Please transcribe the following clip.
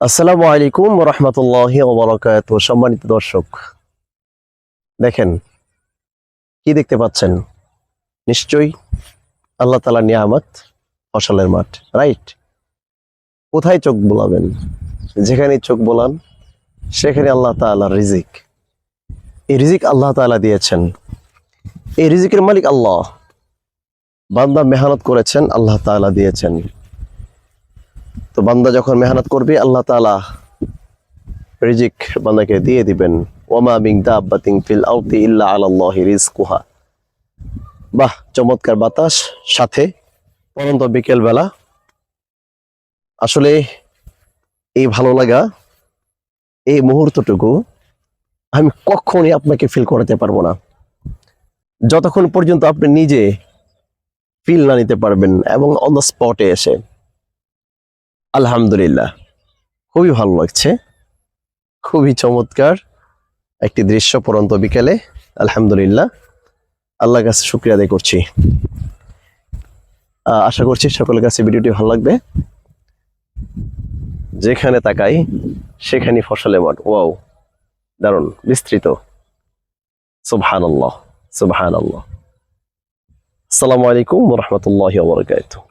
আসসালামু আলাইকুম রহমতুল্লাহি ওয়া বারাকাতুহু। সম্মানিত দর্শক, দেখেন কি দেখতে পাচ্ছেন? নিশ্চয়ই আল্লাহ তাআলার নিয়ামত, ফসলের মাঠ, রাইট? কোথায় চোখ বোলাবেন? যেখানে চোখ বোলান সেখানে আল্লাহ তাআলার রিজিক। এই রিজিক আল্লাহ তাআলা দিয়েছেন। এই রিজিকের মালিক আল্লাহ। বান্দা মেহনত করেছেন, আল্লাহ তাআলা দিয়েছেন। তো বান্দা যখন মেহনত করবে, আল্লাহ তাআলা রিজিক বান্দাকে দিয়ে দিবেন। ওয়ামা মিন দাব্বাতিন ফিল আরদি ইল্লা আলাল্লাহি রিজকুহা। বাহ, চমৎকার বাতাস, সাথে পরন্ত বিকেল বেলা। আসলে এই ভালো লাগা, এই মুহূর্তটুকু আমি কখনই আপনাকে ফিল করাতে পারবো না যতক্ষণ পর্যন্ত আপনি নিজে ফিল না নিতে পারবেন এবং অন দ্য স্পটে এসে। আলহামদুলিল্লাহ, খুবই ভালো লাগছে, খুবই চমৎকার একটি দৃশ্য পরন্ত বিকেলে। আলহামদুলিল্লাহ, আল্লাহর কাছে শুকরিয়া আদায় করছি। আশা করছি সকলের কাছে ভিডিওটি ভালো লাগবে। যেখানে তাকাই সেখানে ফসলের মাঠ। ওয়াও, দারুণ বিস্তৃত। সুবহানাল্লাহ, সুবহানাল্লাহ। আসসালামু আলাইকুম ওয়া রাহমাতুল্লাহি ওয়া বারাকাতুহু।